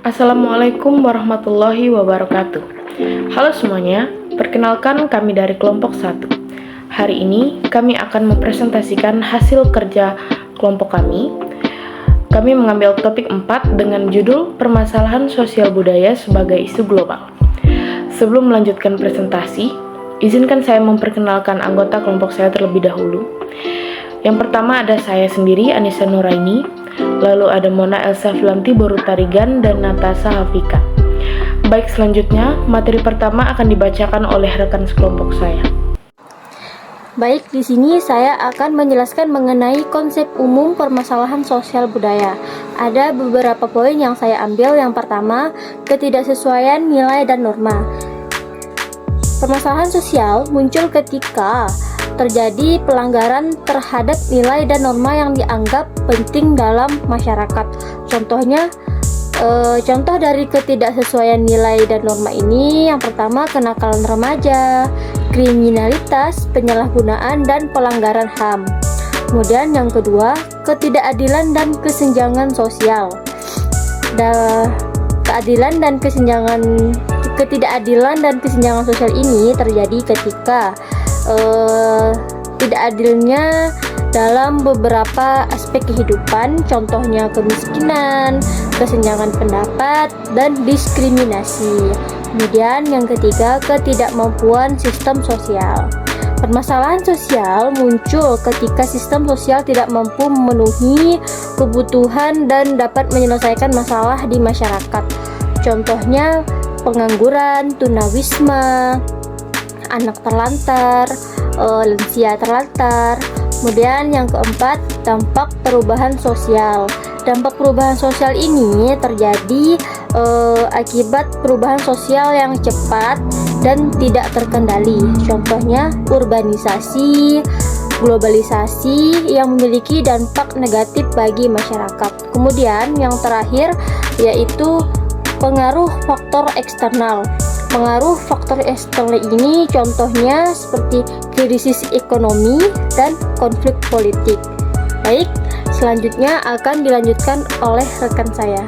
Assalamualaikum warahmatullahi wabarakatuh. Halo semuanya, perkenalkan kami dari kelompok 1. Hari ini kami akan mempresentasikan hasil kerja kelompok kami. Kami mengambil topik 4 dengan judul Permasalahan Sosial Budaya sebagai Isu Global. Sebelum melanjutkan presentasi, izinkan saya memperkenalkan anggota kelompok saya terlebih dahulu. Yang pertama ada saya sendiri, Anissa Nuraini, lalu ada Mona Elsa Filanti Borutarigan, dan Natasha Hafika. Baik, selanjutnya materi pertama akan dibacakan oleh rekan sekelompok saya. Baik, di sini saya akan menjelaskan mengenai konsep umum permasalahan sosial budaya. Ada beberapa poin yang saya ambil. Yang pertama, ketidaksesuaian nilai dan norma. Permasalahan sosial muncul ketika terjadi pelanggaran terhadap nilai dan norma yang dianggap penting dalam masyarakat. Contoh dari ketidaksesuaian nilai dan norma ini, yang pertama kenakalan remaja, kriminalitas, penyalahgunaan, dan pelanggaran HAM. Kemudian yang kedua, ketidakadilan dan kesenjangan sosial. Ketidakadilan dan kesenjangan sosial ini terjadi ketika tidak adilnya dalam beberapa aspek kehidupan, contohnya kemiskinan, kesenjangan pendapat, dan diskriminasi. Kemudian yang ketiga, ketidakmampuan sistem sosial. Permasalahan sosial muncul ketika sistem sosial tidak mampu memenuhi kebutuhan dan dapat menyelesaikan masalah di masyarakat. Contohnya pengangguran, tunawisma, anak terlantar, lansia terlantar. Kemudian yang keempat, dampak perubahan sosial. Dampak perubahan sosial ini terjadi akibat perubahan sosial yang cepat dan tidak terkendali. Contohnya urbanisasi, globalisasi yang memiliki dampak negatif bagi masyarakat. Kemudian yang terakhir yaitu pengaruh faktor eksternal. Pengaruh faktor eksternal ini contohnya seperti krisis ekonomi dan konflik politik. Baik, selanjutnya akan dilanjutkan oleh rekan saya.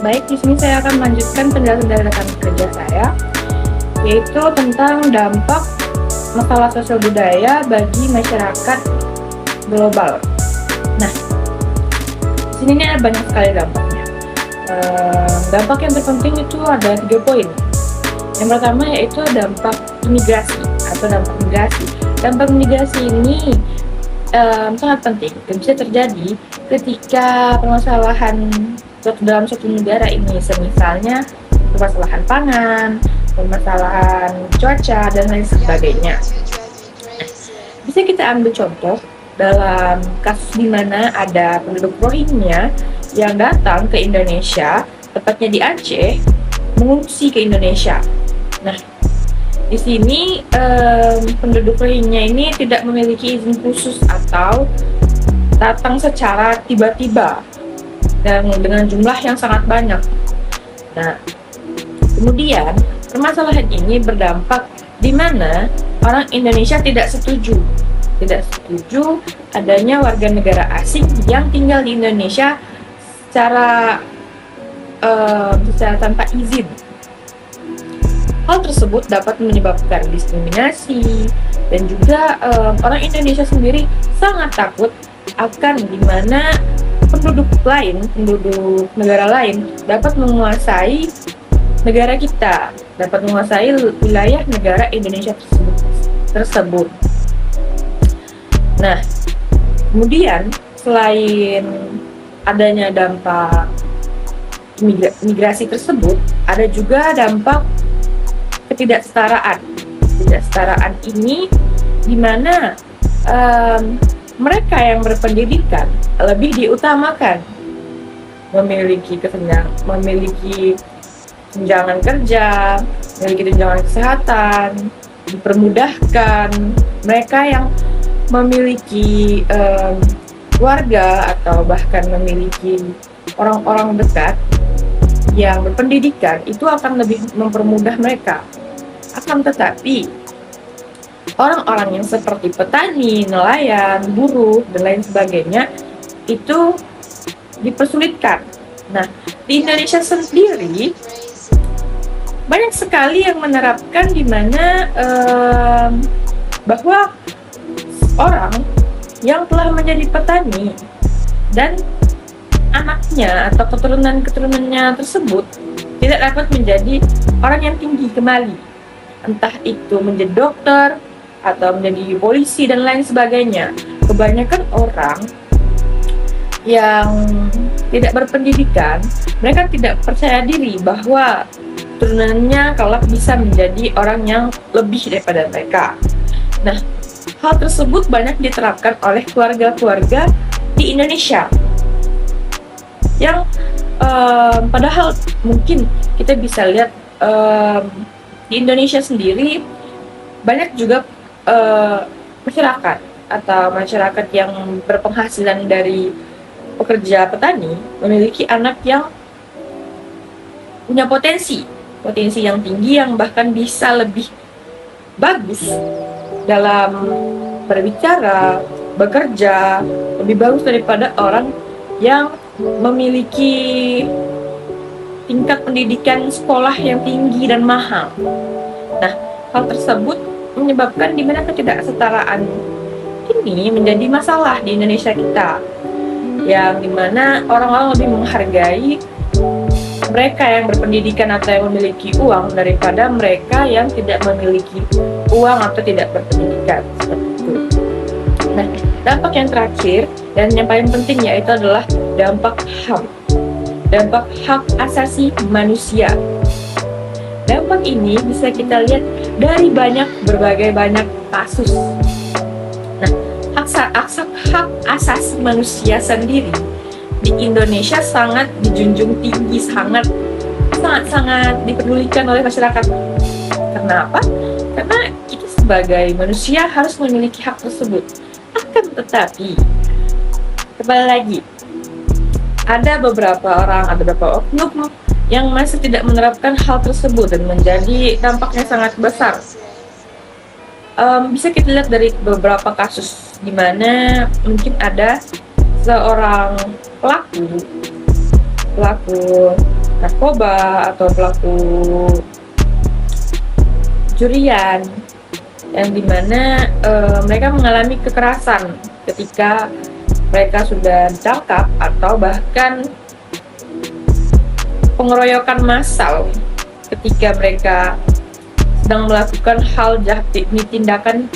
Baik, di sini saya akan melanjutkan penjelasan dari rekan kerja saya, yaitu tentang dampak masalah sosial budaya bagi masyarakat global. Nah, di sini ada banyak sekali dampaknya. Dampak yang terpenting itu ada 3 poin. Yang pertama yaitu dampak imigrasi atau dampak migrasi. Dampak migrasi ini sangat penting dan bisa terjadi ketika permasalahan dalam suatu negara ini, misalnya permasalahan pangan, permasalahan cuaca, dan lain sebagainya. Bisa kita ambil contoh dalam kasus di mana ada penduduk Rohingya yang datang ke Indonesia, tepatnya di Aceh, mengungsi ke Indonesia. Nah, di sini penduduk Rohingya ini tidak memiliki izin khusus atau datang secara tiba-tiba dan dengan jumlah yang sangat banyak. Nah, kemudian permasalahan ini berdampak di mana orang Indonesia tidak setuju adanya warga negara asing yang tinggal di Indonesia secara tanpa izin. Hal tersebut dapat menyebabkan diskriminasi dan juga orang Indonesia sendiri sangat takut akan dimana penduduk negara lain dapat menguasai negara kita, dapat menguasai wilayah negara Indonesia tersebut. Nah, kemudian selain adanya dampak migrasi tersebut, ada juga dampak ketidaksetaraan. Ketidaksetaraan ini di mana mereka yang berpendidikan lebih diutamakan, memiliki tunjangan kerja, memiliki tunjangan kesehatan, dipermudahkan. Mereka yang memiliki keluarga atau bahkan memiliki orang-orang dekat yang berpendidikan itu akan lebih mempermudah mereka. Akan tetapi orang-orang yang seperti petani, nelayan, buruh, dan lain sebagainya itu dipersulitkan. Nah, di Indonesia sendiri banyak sekali yang menerapkan di mana bahwa orang yang telah menjadi petani dan anaknya atau keturunan-keturunannya tersebut tidak dapat menjadi orang yang tinggi kembali, entah itu menjadi dokter atau menjadi polisi dan lain sebagainya. Kebanyakan orang yang tidak berpendidikan, mereka tidak percaya diri bahwa turunannya kelak bisa menjadi orang yang lebih daripada mereka. Nah, hal tersebut banyak diterapkan oleh keluarga-keluarga di Indonesia yang padahal mungkin kita bisa lihat di Indonesia sendiri banyak juga masyarakat yang berpenghasilan dari pekerja petani memiliki anak yang punya potensi yang tinggi, yang bahkan bisa lebih bagus dalam berbicara, bekerja, lebih bagus daripada orang yang memiliki tingkat pendidikan sekolah yang tinggi dan mahal. Nah, hal tersebut menyebabkan di mana ketidaksetaraan ini menjadi masalah di Indonesia kita, yang dimana orang-orang lebih menghargai mereka yang berpendidikan atau yang memiliki uang daripada mereka yang tidak memiliki uang atau tidak berpendidikan, seperti itu. Nah, dampak yang terakhir dan yang paling penting yaitu adalah dampak HAM, dampak hak asasi manusia. Dampak ini bisa kita lihat dari berbagai kasus. Nah, hak asasi manusia sendiri di Indonesia sangat dijunjung tinggi, sangat dipedulikan oleh masyarakat. Kenapa? Karena kita sebagai manusia harus memiliki hak tersebut. Akan tetapi, kembali lagi, ada beberapa oknum yang masih tidak menerapkan hal tersebut dan menjadi dampaknya sangat besar. Bisa kita lihat dari beberapa kasus di mana mungkin ada seorang pelaku narkoba atau pelaku curian yang dimana mereka mengalami kekerasan ketika mereka sudah ditangkap, atau bahkan pengeroyokan massal ketika mereka sedang melakukan tindakan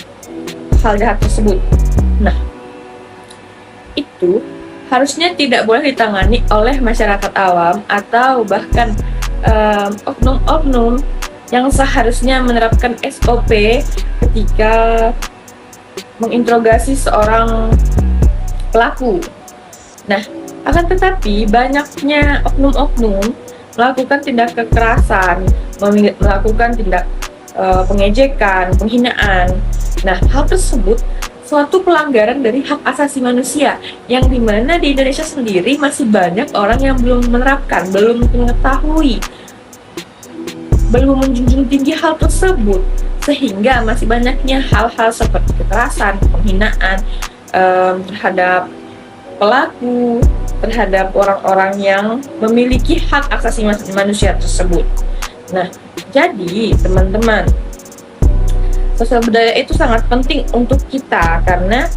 hal jahat tersebut. Nah, itu harusnya tidak boleh ditangani oleh masyarakat awam atau bahkan oknum-oknum yang seharusnya menerapkan SOP ketika menginterogasi seorang pelaku. Nah, akan tetapi banyaknya oknum-oknum melakukan tindak kekerasan, melakukan tindak pengejekan, penghinaan. Nah, hal tersebut suatu pelanggaran dari hak asasi manusia, yang dimana di Indonesia sendiri masih banyak orang yang belum menerapkan, belum mengetahui, belum menjunjung tinggi hal tersebut, sehingga masih banyaknya hal-hal seperti kekerasan, penghinaan terhadap pelaku, terhadap orang-orang yang memiliki hak asasi manusia tersebut. Nah, jadi teman-teman, sosial budaya itu sangat penting untuk kita, karena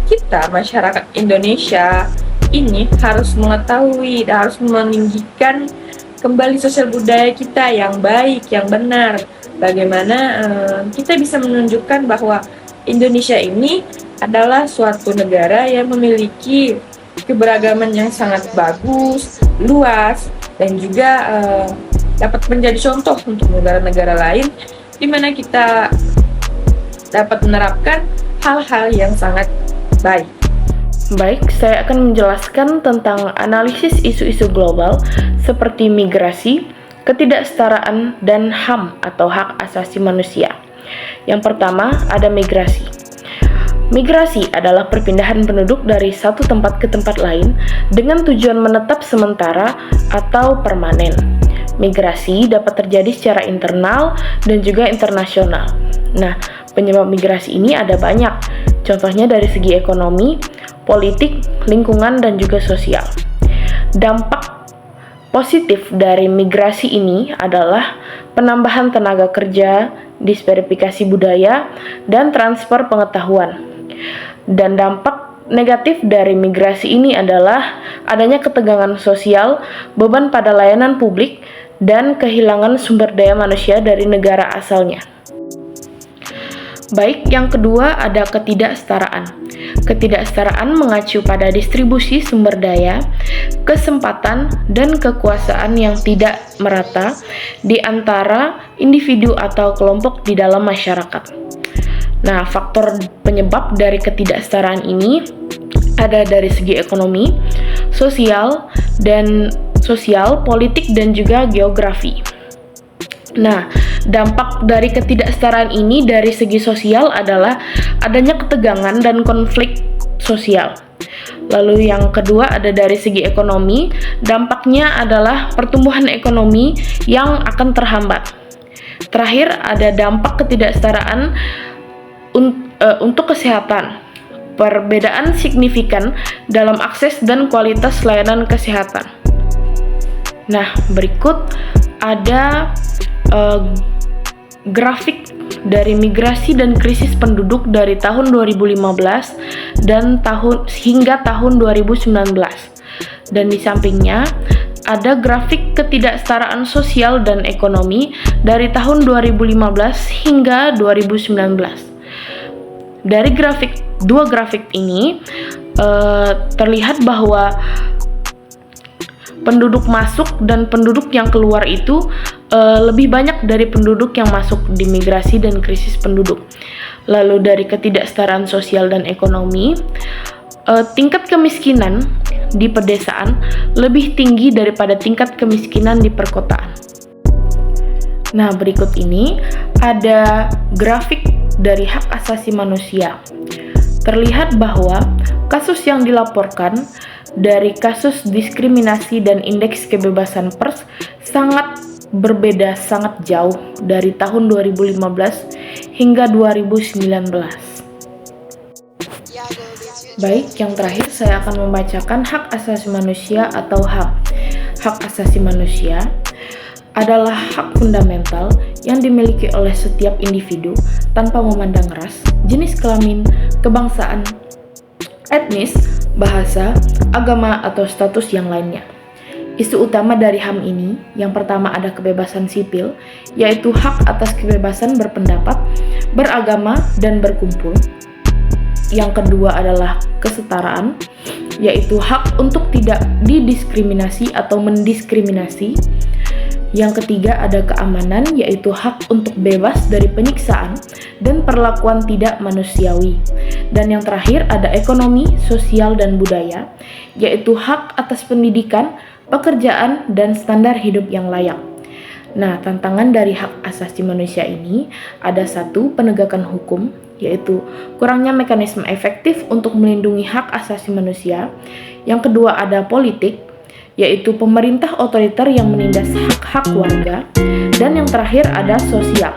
kita masyarakat Indonesia ini harus mengetahui dan harus meninggikan kembali sosial budaya kita yang baik, yang benar. Bagaimana kita bisa menunjukkan bahwa Indonesia ini adalah suatu negara yang memiliki keberagaman yang sangat bagus, luas, dan juga dapat menjadi contoh untuk negara-negara lain, di mana kita dapat menerapkan hal-hal yang sangat baik. Baik, saya akan menjelaskan tentang analisis isu-isu global seperti migrasi, ketidaksetaraan, dan HAM atau hak asasi manusia. Yang pertama, ada migrasi. Migrasi adalah perpindahan penduduk dari satu tempat ke tempat lain dengan tujuan menetap sementara atau permanen. Migrasi dapat terjadi secara internal dan juga internasional. Nah, penyebab migrasi ini ada banyak. Contohnya dari segi ekonomi, politik, lingkungan, dan juga sosial. dampak positif dari migrasi ini adalah penambahan tenaga kerja, diversifikasi budaya, dan transfer pengetahuan. Dan dampak negatif dari migrasi ini adalah adanya ketegangan sosial, beban pada layanan publik, dan kehilangan sumber daya manusia dari negara asalnya. Baik, yang kedua ada ketidaksetaraan. Ketidaksetaraan mengacu pada distribusi sumber daya, kesempatan, dan kekuasaan yang tidak merata di antara individu atau kelompok di dalam masyarakat. Nah, faktor penyebab dari ketidaksetaraan ini ada dari segi ekonomi, sosial, politik, dan juga geografi. Nah, dampak dari ketidaksetaraan ini dari segi sosial adalah adanya ketegangan dan konflik sosial. Lalu yang kedua ada dari segi ekonomi, dampaknya adalah pertumbuhan ekonomi yang akan terhambat. Terakhir ada dampak ketidaksetaraan untuk kesehatan. Perbedaan signifikan dalam akses dan kualitas layanan kesehatan. Nah, berikut ada grafik dari migrasi dan krisis penduduk dari tahun 2015 dan hingga tahun 2019. Dan di sampingnya ada grafik ketidaksetaraan sosial dan ekonomi dari tahun 2015 hingga 2019. Dari dua grafik ini terlihat bahwa penduduk masuk dan penduduk yang keluar itu lebih banyak dari penduduk yang masuk di migrasi dan krisis penduduk. Lalu dari ketidaksetaraan sosial dan ekonomi, tingkat kemiskinan di pedesaan lebih tinggi daripada tingkat kemiskinan di perkotaan. Nah, berikut ini ada grafik dari hak asasi manusia. Terlihat bahwa kasus yang dilaporkan dari kasus diskriminasi dan indeks kebebasan pers sangat berbeda, sangat jauh dari tahun 2015 hingga 2019. Baik, yang terakhir saya akan membacakan hak asasi manusia atau HAM. Hak asasi manusia adalah hak fundamental yang dimiliki oleh setiap individu tanpa memandang ras, jenis kelamin, kebangsaan, etnis, bahasa, agama, atau status yang lainnya. Isu utama dari HAM ini, yang pertama ada kebebasan sipil, yaitu hak atas kebebasan berpendapat, beragama, dan berkumpul. Yang kedua adalah kesetaraan, yaitu hak untuk tidak didiskriminasi atau mendiskriminasi. Yang ketiga ada keamanan, yaitu hak untuk bebas dari penyiksaan dan perlakuan tidak manusiawi. Dan yang terakhir ada ekonomi, sosial, dan budaya, yaitu hak atas pendidikan, pekerjaan, dan standar hidup yang layak. Nah, tantangan dari hak asasi manusia ini ada satu, penegakan hukum, yaitu kurangnya mekanisme efektif untuk melindungi hak asasi manusia. Yang kedua ada politik, yaitu pemerintah otoriter yang menindas hak-hak warga. Dan yang terakhir ada sosial,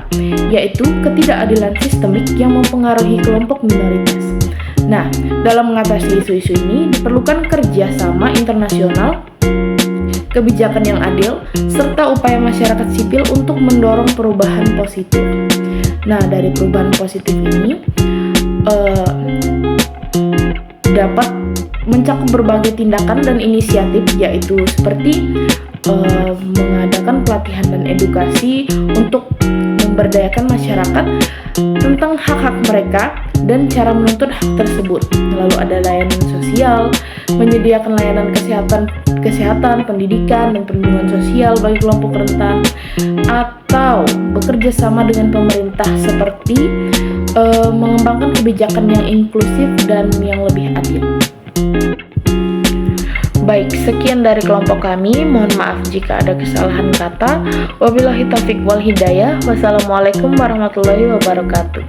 yaitu ketidakadilan sistemik yang mempengaruhi kelompok minoritas. Nah, dalam mengatasi isu-isu ini diperlukan kerjasama internasional, kebijakan yang adil, serta upaya masyarakat sipil untuk mendorong perubahan positif. Nah, dari perubahan positif ini dapat mencakup berbagai tindakan dan inisiatif, yaitu seperti mengadakan pelatihan dan edukasi untuk memberdayakan masyarakat tentang hak-hak mereka dan cara menuntut hak tersebut. Lalu ada layanan sosial, menyediakan layanan kesehatan, pendidikan, dan perlindungan sosial bagi kelompok rentan, atau bekerja sama dengan pemerintah seperti mengembangkan kebijakan yang inklusif dan yang lebih adil. Baik, sekian dari kelompok kami. Mohon maaf jika ada kesalahan kata. Wabillahi taufiq wal hidayah. Wassalamualaikum warahmatullahi wabarakatuh.